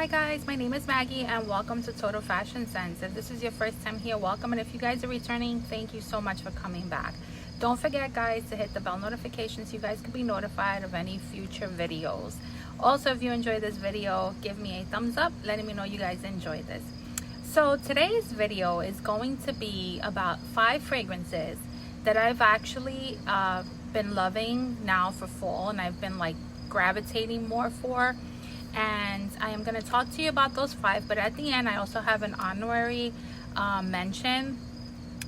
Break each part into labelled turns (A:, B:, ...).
A: Hi guys, my name is Maggie and welcome to Totalfashionzents. If this is your first time here, welcome, and if you guys are returning, thank you so much for coming back. Don't forget guys to hit the bell notification so you guys can be notified of any future videos. Also, if you enjoyed this video, give me a thumbs up letting me know you guys enjoyed this. So today's video is going to be about 5 fragrances that I've actually been loving now for fall, and I've been like gravitating more for, and I am going to talk to you about those 5. But at the end I also have an honorary mention,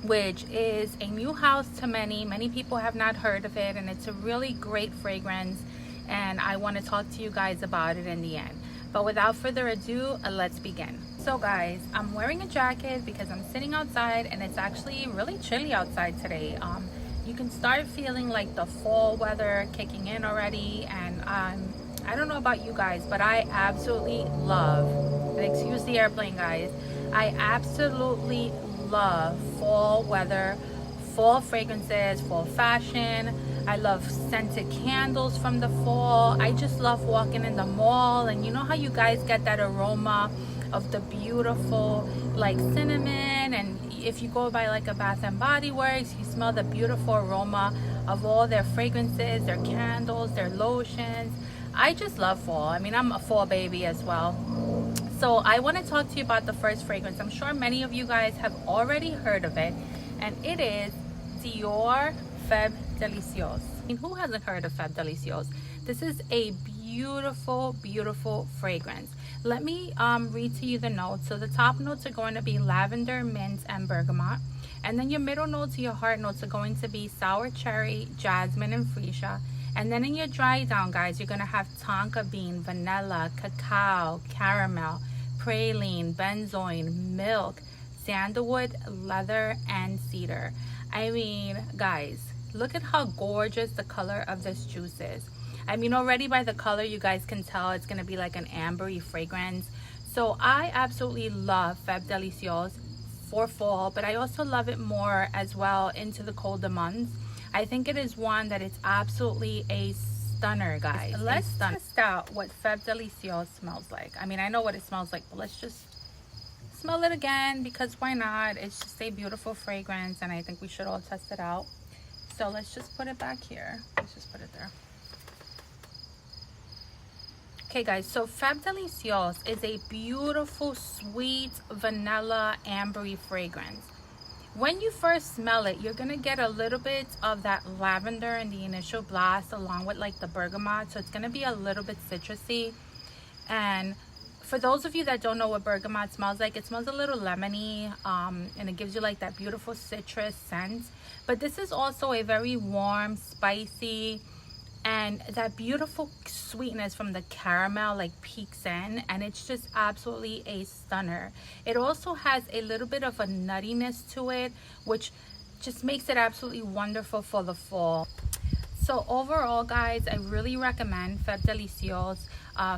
A: which is a new house to many people have not heard of it, and it's a really great fragrance, and I want to talk to you guys about it in the end. But without further ado, let's begin. So guys, I'm wearing a jacket because I'm sitting outside and it's actually really chilly outside today. You can start feeling like the fall weather kicking in already, and I don't know about you guys, but I absolutely love, and excuse the airplane guys, I absolutely love fall weather, fall fragrances, fall fashion. I love scented candles from the fall. I just love walking in the mall, and you know how you guys get that aroma of the beautiful like cinnamon, and if you go by like a Bath and Body Works, you smell the beautiful aroma of all their fragrances, their candles, their lotions. I just love fall. I mean, I'm a fall baby as well. So I want to talk to you about the first fragrance. I'm sure many of you guys have already heard of it, and it is Dior Feb Delicios. I mean, who hasn't heard of Feb Delicios? This is a beautiful fragrance. Let me read to you the notes. So the top notes are going to be lavender, mint, and bergamot. And then your middle notes, your heart notes, are going to be sour cherry, jasmine, and freesia. And then in your dry down, guys, you're going to have tonka bean, vanilla, cacao, caramel, praline, benzoin, milk, sandalwood, leather, and cedar. I mean, guys, look at how gorgeous the color of this juice is. I mean, already by the color, you guys can tell it's going to be like an ambery fragrance. So I absolutely love Feb Delicios for fall, but I also love it more as well into the colder months. I think it is one that it's absolutely a stunner, guys. Let's test out what Feb Delicios smells like. I mean, I know what it smells like, but let's just smell it again, because why not? It's just a beautiful fragrance, and I think we should all test it out. So let's just put it back here. Let's just put it there. Okay guys, so Feb Delicios is a beautiful, sweet, vanilla, ambery fragrance. When you first smell it, you're gonna get a little bit of that lavender in the initial blast along with like the bergamot, so it's gonna be a little bit citrusy. And for those of you that don't know what bergamot smells like, it smells a little lemony, and it gives you like that beautiful citrus scent. But this is also a very warm, spicy, and that beautiful sweetness from the caramel like peeks in, and it's just absolutely a stunner. It also has a little bit of a nuttiness to it, which just makes it absolutely wonderful for the fall. So overall guys, I really recommend Feb Delicios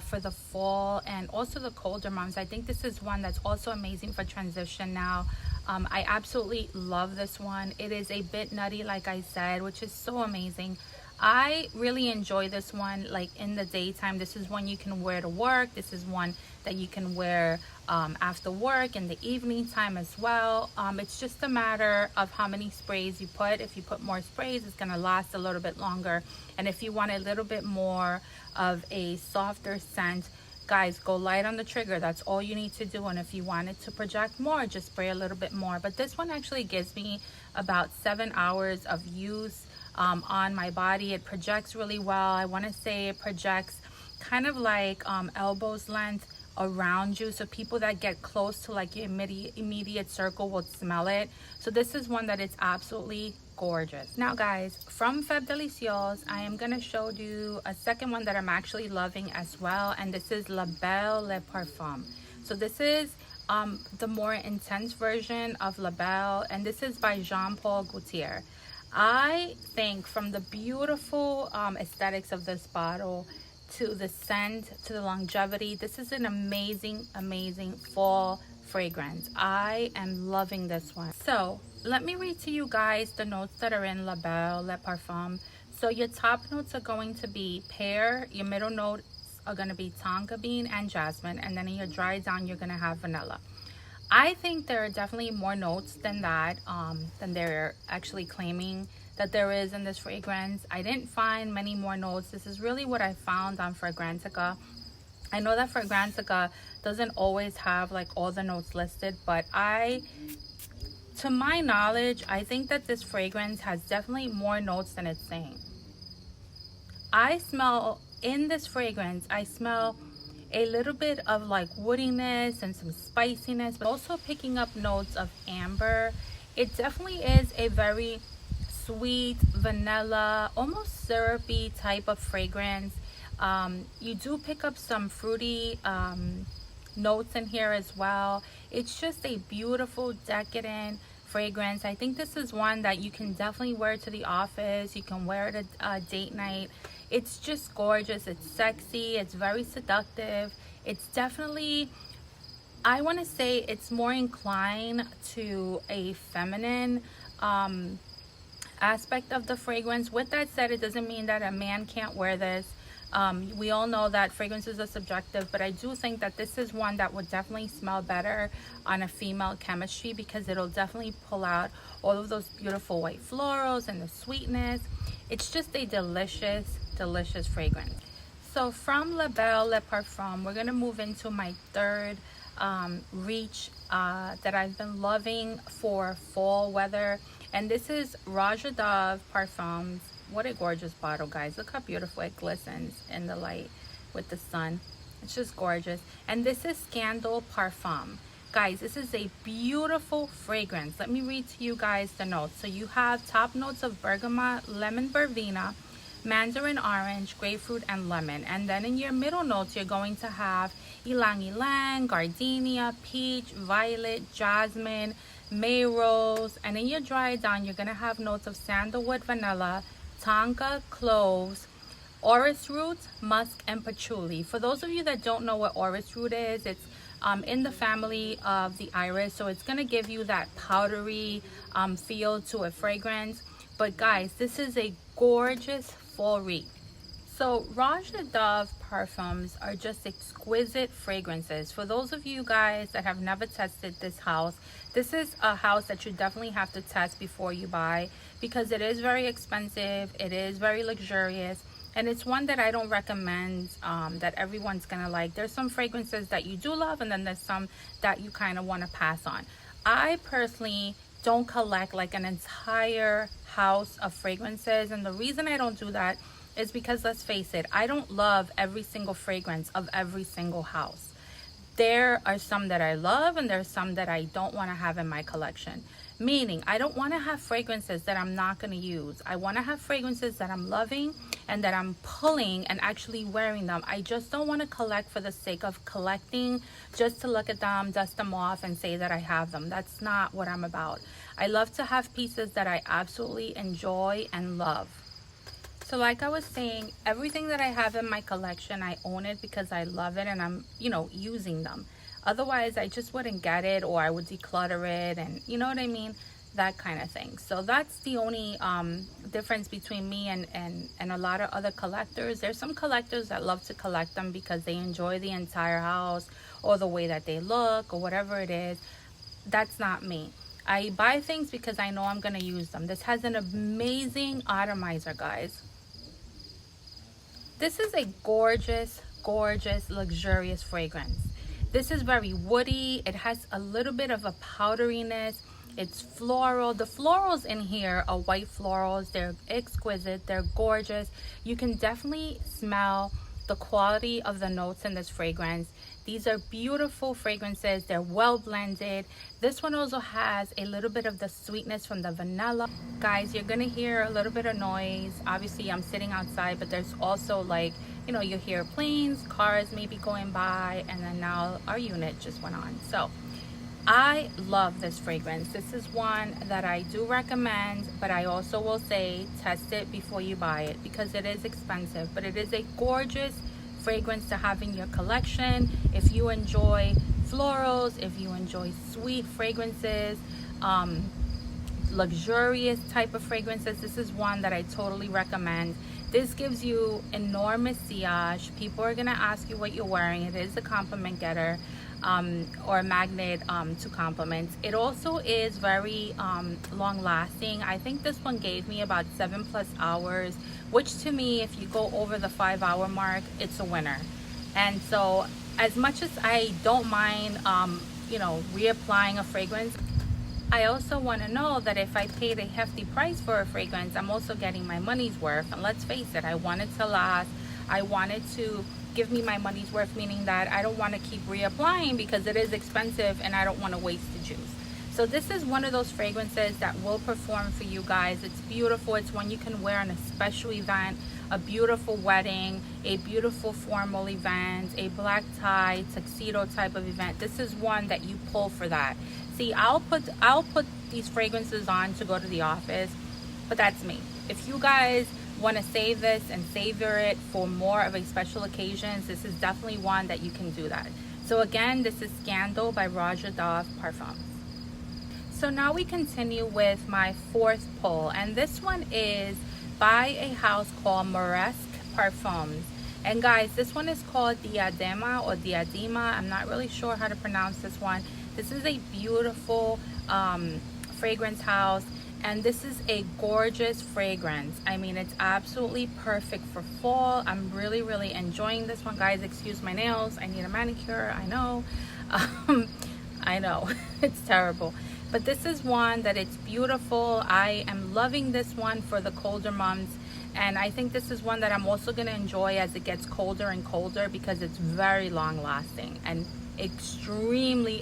A: for the fall and also the colder months. I think this is one that's also amazing for transition now. I absolutely love this one. It is a bit nutty, like I said, which is so amazing. I really enjoy this one like in the daytime. This is one you can wear to work. This is one that you can wear after work in the evening time as well. It's just a matter of how many sprays you put. If you put more sprays, it's going to last a little bit longer. And if you want a little bit more of a softer scent, guys, go light on the trigger. That's all you need to do. And if you want it to project more, just spray a little bit more. But this one actually gives me about 7 hours of use on my body. It projects really well. I want to say it projects kind of like elbows length around you, so people that get close to like your immediate circle will smell it. So this is one that is absolutely gorgeous. Now guys, from Feb Delicios, I am going to show you a second one that I'm actually loving as well, and this is Labelle Le Parfum. So this is the more intense version of Labelle, and this is by Jean-Paul Gaultier. I think from the beautiful aesthetics of this bottle to the scent to the longevity, this is an amazing fall fragrance. I am loving this one. So let me read to you guys the notes that are in Labelle Le Parfum. So your top notes are going to be pear, your middle note are going to be tonka bean and jasmine, and then in your dry down you're going to have vanilla. I think there are definitely more notes than that, than they're actually claiming that there is in this fragrance. I didn't find many more notes. This is really what I found on Fragrantica. I know that Fragrantica doesn't always have like all the notes listed, but to my knowledge, I think that this fragrance has definitely more notes than it's saying. I smell, in this fragrance, I smell a little bit of like woodiness and some spiciness, but also picking up notes of amber. It definitely is a very sweet, vanilla, almost syrupy type of fragrance. You do pick up some fruity notes in here as well. It's just a beautiful, decadent fragrance. I think this is one that you can definitely wear to the office. You can wear it at date night. It's just gorgeous. It's sexy. It's very seductive. It's definitely, I want to say it's more inclined to a feminine aspect of the fragrance. With that said, it doesn't mean that a man can't wear this. We all know that fragrances are subjective, but I do think that this is one that would definitely smell better on a female chemistry, because it'll definitely pull out all of those beautiful white florals and the sweetness. It's just a delicious, delicious fragrance. So from Labelle Le Parfum, we're going to move into my third reach that I've been loving for fall weather, and this is Rajah Parfums. What a gorgeous bottle, guys. Look how beautiful it glistens in the light with the sun. It's just gorgeous. And this is Scandal Parfum. Guys, this is a beautiful fragrance. Let me read to you guys the notes. So you have top notes of bergamot, lemon verbena, mandarin orange, grapefruit, and lemon. And then in your middle notes, you're going to have ylang ylang, gardenia, peach, violet, jasmine, May rose. And in your dry down, you're going to have notes of sandalwood, vanilla, tonka, cloves, orris root, musk, and patchouli. For those of you that don't know what orris root is, it's in the family of the iris, so it's going to give you that powdery feel to a fragrance. But guys, this is a gorgeous fall read. So Rajah Parfums are just exquisite fragrances. For those of you guys that have never tested this house, this is a house that you definitely have to test before you buy, because it is very expensive, it is very luxurious, and it's one that I don't recommend that everyone's gonna like. There's some fragrances that you do love, and then there's some that you kind of want to pass on. I personally don't collect like an entire house of fragrances, and the reason I don't do that is because, let's face it, I don't love every single fragrance of every single house. There are some that I love, and there's some that I don't want to have in my collection. Meaning, I don't want to have fragrances that I'm not going to use. I want to have fragrances that I'm loving and that I'm pulling and actually wearing them. I just don't want to collect for the sake of collecting, just to look at them, dust them off, and say that I have them. That's not what I'm about. I love to have pieces that I absolutely enjoy and love. So like I was saying, everything that I have in my collection, I own it because I love it and I'm, using them. Otherwise, I just wouldn't get it, or I would declutter it, and you know what I mean? That kind of thing. So that's the only difference between me and a lot of other collectors. There's some collectors that love to collect them because they enjoy the entire house or the way that they look or whatever it is. That's not me. I buy things because I know I'm going to use them. This has an amazing atomizer, guys. This is a gorgeous, gorgeous, luxurious fragrance. This is very woody. It has a little bit of a powderiness. It's floral. The florals in here are white florals. They're exquisite. They're gorgeous. You can definitely smell the quality of the notes in this fragrance. These are beautiful fragrances. They're well blended. This one also has a little bit of the sweetness from the vanilla. Guys, you're gonna hear a little bit of noise. Obviously, I'm sitting outside, but there's also like, you hear planes, cars maybe going by, and then now our unit just went on. So I love this fragrance. This is one that I do recommend, but I also will say test it before you buy it because it is expensive, but it is a gorgeous fragrance to have in your collection. If you enjoy florals, if you enjoy sweet fragrances, luxurious type of fragrances, this is one that I totally recommend. This gives you enormous sillage. People are gonna ask you what you're wearing. It is a compliment getter, or a magnet to compliments. It also is very long lasting. I think this one gave me about 7+ hours, which to me, if you go over the 5-hour mark, it's a winner. And so as much as I don't mind you know, reapplying a fragrance, I also want to know that if I paid a hefty price for a fragrance, I'm also getting my money's worth. And let's face it, I want it to last. I want it to give me my money's worth, meaning that I don't want to keep reapplying because it is expensive and I don't want to waste the juice. So this is one of those fragrances that will perform for you guys. It's beautiful. It's one you can wear on a special event, a beautiful wedding, a beautiful formal event, a black tie, tuxedo type of event. This is one that you pull for that. See, I'll put these fragrances on to go to the office, but that's me. If you guys want to save this and savor it for more of a special occasions, this is definitely one that you can do that. So again, this is Scandal by Goodvibes Perfumes. So now we continue with my fourth pull, and this one is by a house called Max Forti. And guys, this one is called Diadema or Diadema. I'm not really sure how to pronounce this one. This is a beautiful fragrance house, and this is a gorgeous fragrance. I mean, it's absolutely perfect for fall. I'm really enjoying this one, guys. Excuse my nails. I need a manicure. I know. I know. It's terrible. But this is one that it's beautiful. I am loving this one for the colder months. And I think this is one that I'm also going to enjoy as it gets colder and colder, because it's very long lasting and extremely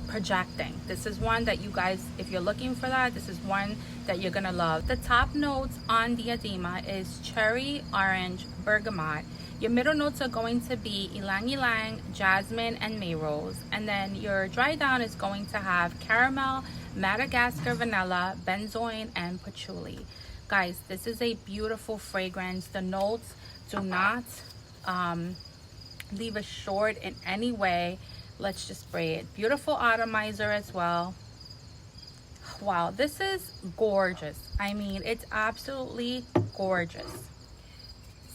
A: projecting. This is one that you guys, if you're looking for that, this is one that you're gonna love. The top notes on Diadema is cherry, orange, bergamot. Your middle notes are going to be ylang ylang, jasmine, and may rose. And then your dry down is going to have caramel, Madagascar vanilla, benzoin, and patchouli. Guys, this is a beautiful fragrance. The notes do not leave us short in any way. Let's just spray it. Beautiful atomizer as well. Wow, this is gorgeous. I mean, it's absolutely gorgeous.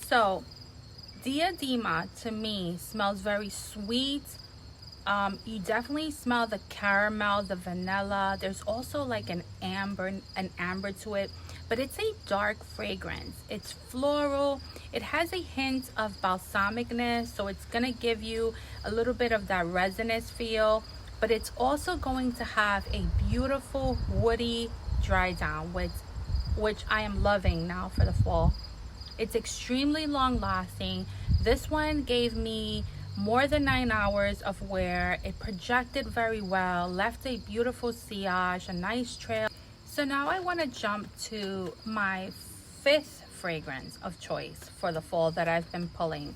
A: So Diadema to me smells very sweet. You definitely smell the caramel, the vanilla. There's also like an amber to it, but it's a dark fragrance. It's floral. It has a hint of balsamicness, so it's gonna give you a little bit of that resinous feel, but it's also going to have a beautiful woody dry down, which I am loving now for the fall. It's extremely long lasting. This one gave me more than 9 hours of wear. It projected very well, left a beautiful sillage, a nice trail. So now I want to jump to my fifth fragrance of choice for the fall that I've been pulling.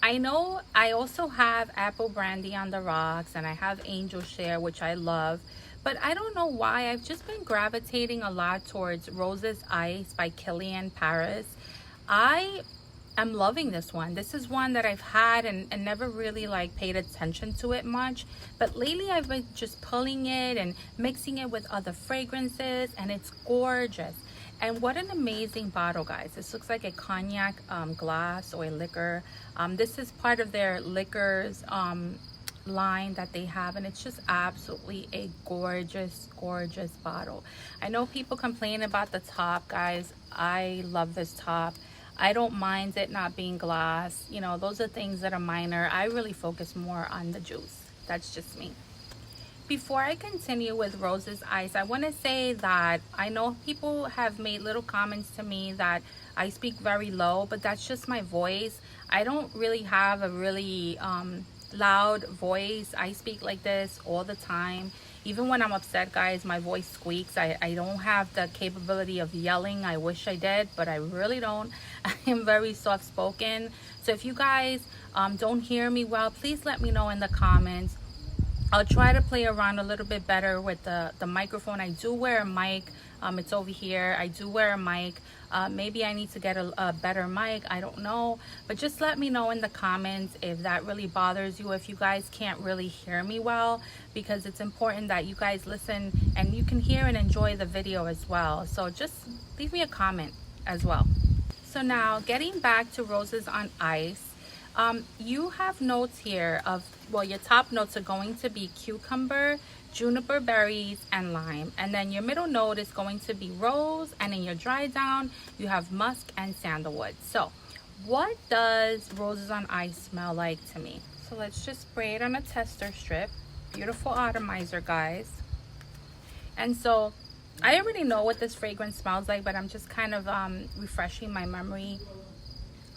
A: I know I also have apple brandy on the rocks, and I have angel share, which I love, but I don't know why I've just been gravitating a lot towards Rose's Ice by Kilian Paris. I'm loving this one. This is one that I've had and never really like paid attention to it much, but lately I've been just pulling it and mixing it with other fragrances, and it's gorgeous. And what an amazing bottle, guys. This looks like a cognac glass or a liquor. This is part of their liquors line that they have, and it's just absolutely a gorgeous bottle. I know people complain about the top, guys. I love this top. I don't mind it not being glass. You know, those are things that are minor. I really focus more on the juice. That's just me. Before I continue with Rose's Ice, I want to say that I know people have made little comments to me that I speak very low, but that's just my voice. I don't really have a really loud voice. I speak like this all the time. Even when I'm upset, guys, my voice squeaks. I don't have the capability of yelling. I wish I did, but I really don't. I am very soft-spoken. So if you guys don't hear me well, please let me know in the comments. I'll try to play around a little bit better with the microphone. I do wear a mic. It's over here. I do wear a mic. Maybe I need to get a better mic. I don't know. But just let me know in the comments if that really bothers you, if you guys can't really hear me well, because it's important that you guys listen and you can hear and enjoy the video as well. So just leave me a comment as well. So now getting back to Roses on Ice, you have notes here of, well, your top notes are going to be cucumber, juniper berries, and lime. And then your middle note is going to be rose, and in your dry down, you have musk and sandalwood. So what does Roses on Ice smell like to me? So let's just spray it on a tester strip. Beautiful atomizer, guys. And so I already know what this fragrance smells like, but I'm just kind of refreshing my memory.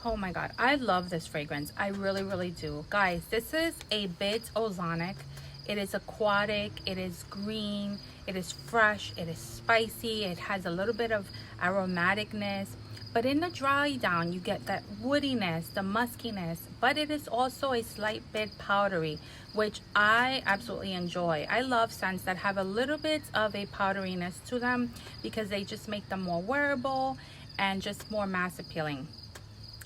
A: Oh my god, I love this fragrance. I really, really do. Guys, this is a bit ozonic. It is aquatic, it is green, it is fresh, it is spicy, it has a little bit of aromaticness. But in the dry down, you get that woodiness, the muskiness, but it is also a slight bit powdery, which I absolutely enjoy. I love scents that have a little bit of a powderiness to them because they just make them more wearable and just more mass appealing.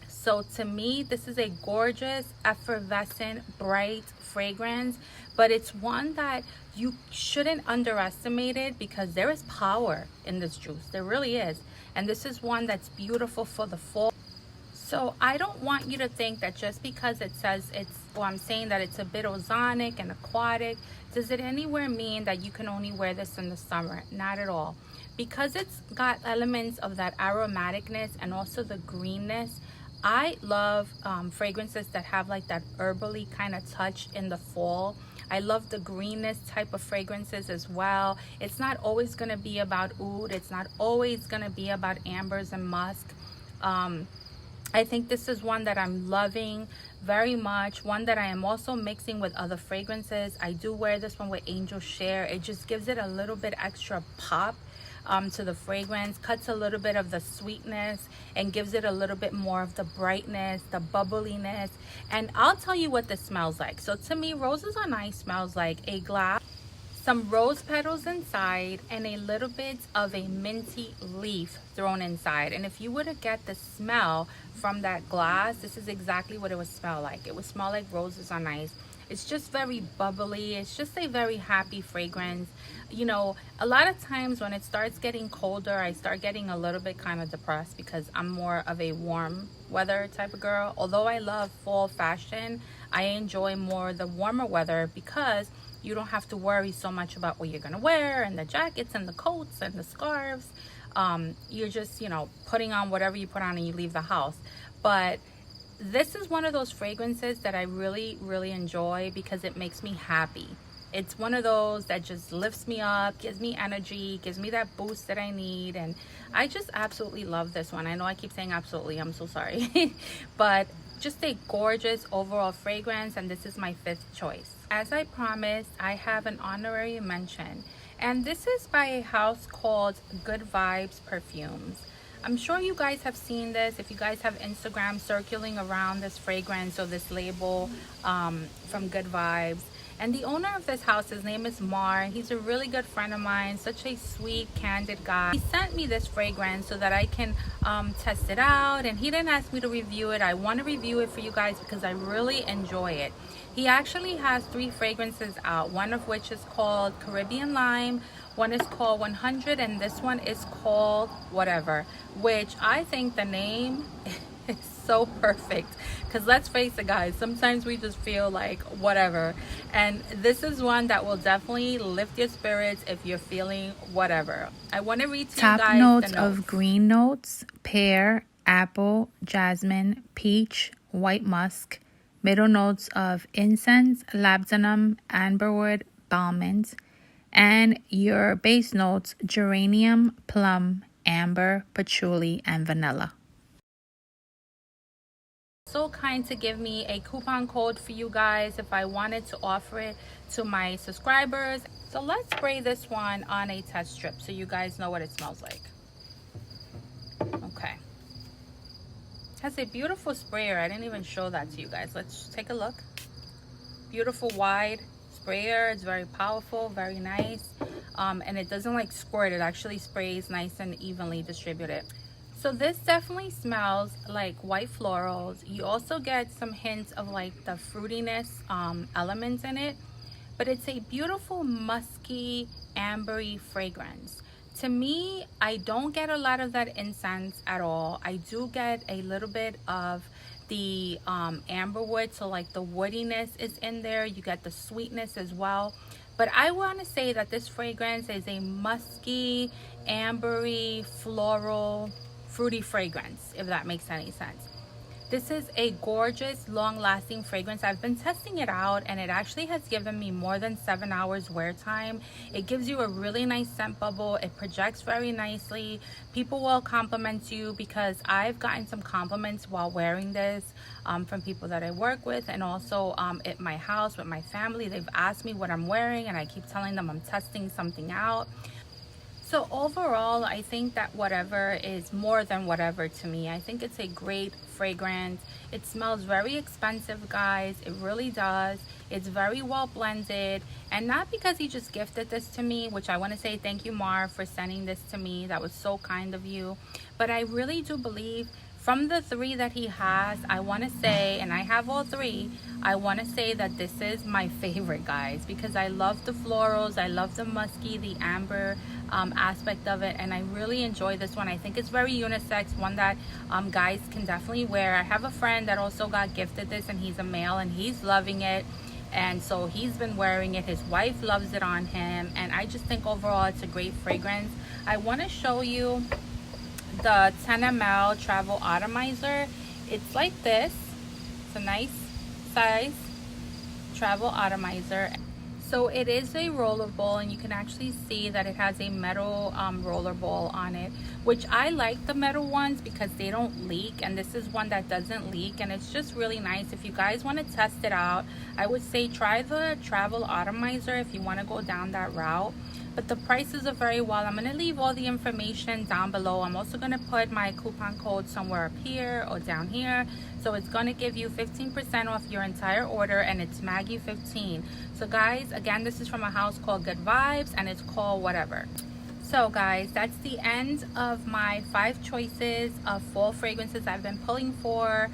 A: So to me, this is a gorgeous, effervescent, bright fragrance, but it's one that you shouldn't underestimate it because there is power in this juice. There really is. And this is one that's beautiful for the fall. So I don't want you to think that just because it says it's, well, I'm saying that it's a bit ozonic and aquatic, does it anywhere mean that you can only wear this in the summer? Not at all. Because it's got elements of that aromaticness and also the greenness, I love fragrances that have like that herbally kind of touch in the fall. I love the greenness type of fragrances as well. It's not always going to be about oud. It's not always going to be about ambers and musk. I think this is one that I'm loving very much. One that I am also mixing with other fragrances. I do wear this one with Angel Share. It just gives it a little bit extra pop to the fragrance, cuts a little bit of the sweetness and gives it a little bit more of the brightness, the bubbliness. And I'll tell you what this smells like. So to me, Roses on Ice smells like a glass, some rose petals inside, and a little bit of a minty leaf thrown inside. And if you were to get the smell from that glass, this is exactly what it would smell like. It would smell like Roses on Ice. It's just very bubbly. It's just a very happy fragrance. You know, a lot of times when it starts getting colder, I start getting a little bit kind of depressed because I'm more of a warm weather type of girl. Although I love fall fashion, I enjoy more the warmer weather because you don't have to worry so much about what you're going to wear and the jackets and the coats and the scarves. You're just, you know, putting on whatever you put on and you leave the house. But this is one of those fragrances that I really, really enjoy because it makes me happy. It's one of those that just lifts me up, gives me energy, gives me that boost that I need. And I just absolutely love this one. I know I keep saying absolutely, I'm so sorry. But just a gorgeous overall fragrance, and this is my 5th choice. As I promised, I have an honorary mention. And this is by a house called Goodvibes Perfumes. I'm sure you guys have seen this. If you guys have Instagram circulating around this fragrance or this label from Good Vibes. And the owner of this house, his name is Mar. He's a really good friend of mine, such a sweet, candid guy. He sent me this fragrance so that I can test it out. And he didn't ask me to review it. I want to review it for you guys because I really enjoy it. He actually has 3 fragrances out, one of which is called Caribbean Lime, one is called 100, and this one is called whatever, which I think the name is so perfect because let's face it, guys, sometimes we just feel like whatever, and this is one that will definitely lift your spirits if you're feeling whatever. I want to read to you guys
B: top notes of green notes: pear, apple, jasmine, peach, white musk. Middle notes of incense, labdanum, amberwood, balmint. And your base notes: geranium, plum, amber, patchouli, and vanilla.
A: So kind to give me a coupon code for you guys if I wanted to offer it to my subscribers. So let's spray this one on a test strip so you guys know what it smells like. Okay. Has a beautiful sprayer. I didn't even show that to you guys. Let's take a look. Beautiful wide sprayer. It's very powerful, very nice, and it doesn't like squirt. It actually sprays nice and evenly distributed. So this definitely smells like white florals. You also get some hints of like the fruitiness elements in it, but it's a beautiful musky ambery fragrance. To me, I don't get a lot of that incense at all. I do get a little bit of the amberwood, so like the woodiness is in there. You get the sweetness as well. But I want to say that this fragrance is a musky, ambery, floral, fruity fragrance, if that makes any sense. This is a gorgeous, long-lasting fragrance. I've been testing it out and it actually has given me more than 7 hours wear time. It gives you a really nice scent bubble. It projects very nicely. People will compliment you, because I've gotten some compliments while wearing this from people that I work with, and also at my house with my family. They've asked me what I'm wearing and I keep telling them I'm testing something out. So overall, I think that whatever is more than whatever to me. I think it's a great fragrance. It smells very expensive, guys. It really does. It's very well blended. And not because he just gifted this to me, which I want to say thank you, Mar, for sending this to me. That was so kind of you. But I really do believe from the 3 that he has, I want to say, and I have all 3, I want to say that this is my favorite, guys, because I love the florals, I love the musky, the amber aspect of it, and I really enjoy this one. I think it's very unisex, one that guys can definitely wear. I have a friend that also got gifted this, and he's a male, and he's loving it. And so he's been wearing it. His wife loves it on him, and I just think overall it's a great fragrance. I want to show you the 10 ml Travel Atomizer. It's like this. It's a nice size Travel Atomizer. So it is a roller ball, and you can actually see that it has a metal roller ball on it, which I like the metal ones because they don't leak, and this is one that doesn't leak, and it's just really nice. If you guys want to test it out, I would say try the Travel Atomizer if you want to go down that route. But the prices are very well. I'm going to leave all the information down below. I'm also going to put my coupon code somewhere up here or down here. So it's going to give you 15% off your entire order, and it's Maggie 15. So guys, again, this is from a house called Good Vibes, and it's called whatever. So guys, that's the end of my 5 choices of fall fragrances I've been pulling for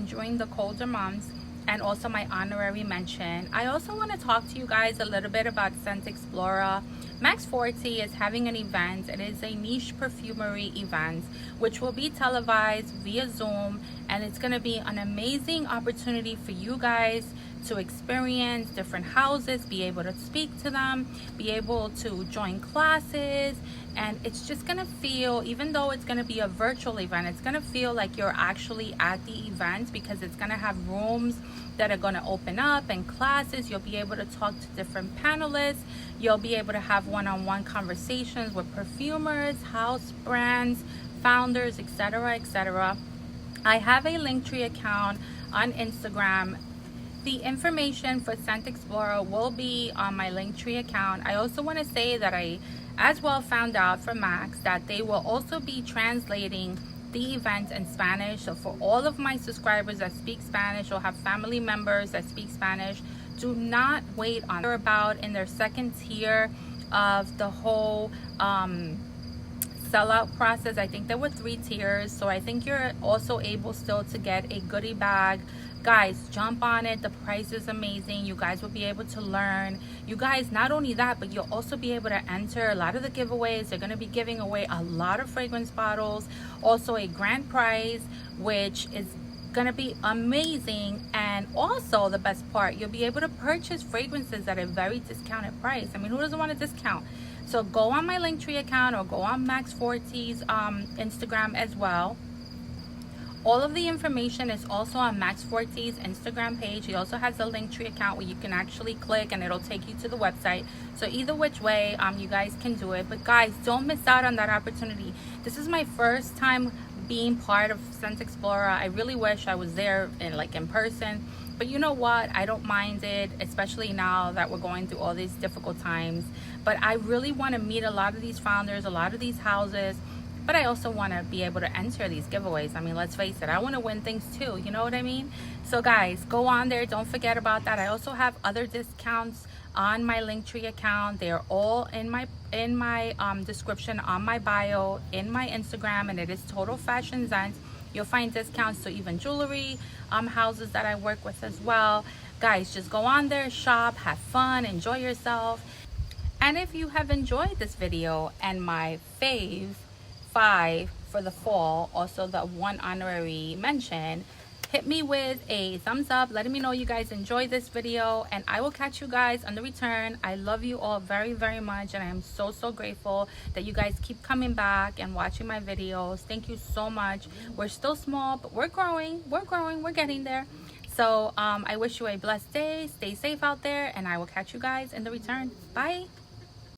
A: during the colder months, and also my honorary mention. I also want to talk to you guys a little bit about Scentxplore. Max Forti is having an event. It is a niche perfumery event which will be televised via Zoom, and it's going to be an amazing opportunity for you guys to experience different houses, be able to speak to them, be able to join classes, and it's just gonna feel, even though it's gonna be a virtual event, it's gonna feel like you're actually at the event, because it's gonna have rooms that are gonna open up and classes. You'll be able to talk to different panelists. You'll be able to have one-on-one conversations with perfumers, house brands, founders, etc., etc. I have a Linktree account on Instagram. The information for Scentxplore will be on my Linktree account. I also want to say that I as well found out from Max that they will also be translating the event in Spanish. So for all of my subscribers that speak Spanish or have family members that speak Spanish, do not wait on. They're about in their second tier of the whole sellout process. I think there were 3 tiers, so I think you're also able still to get a goodie bag. Guys, jump on it. The price is amazing. You guys will be able to learn. You guys, not only that, but you'll also be able to enter a lot of the giveaways. They're going to be giving away a lot of fragrance bottles, also a grand prize, which is going to be amazing. And also the best part, you'll be able to purchase fragrances at a very discounted price. I mean, who doesn't want a discount? So go on my Linktree account or go on Max Forti's Instagram as well. All of the information is also on Max Forti's Instagram page. He also has a Linktree account where you can actually click and it'll take you to the website. So either which way, you guys can do it. But guys, don't miss out on that opportunity. This is my first time being part of Scentxplore. I really wish I was there in person. But you know what? I don't mind it, especially now that we're going through all these difficult times. But I really want to meet a lot of these founders, a lot of these houses. But I also want to be able to enter these giveaways. I mean, let's face it, I want to win things too. You know what I mean? So guys, go on there. Don't forget about that. I also have other discounts on my Linktree account. They're all in my description, on my bio, in my Instagram, and it is Totalfashionzents. You'll find discounts to even jewelry houses that I work with as well. Guys, just go on there, shop, have fun, enjoy yourself. And if you have enjoyed this video and my fave 5 for the fall, also the 1 honorary mention, hit me with a thumbs up letting me know you guys enjoyed this video, and I will catch you guys on the return. I love you all very, very much, and I am so, so grateful that you guys keep coming back and watching my videos. Thank you so much. We're still small, but we're growing, we're getting there. So I wish you a blessed day. Stay safe out there, and I will catch you guys in the return. Bye.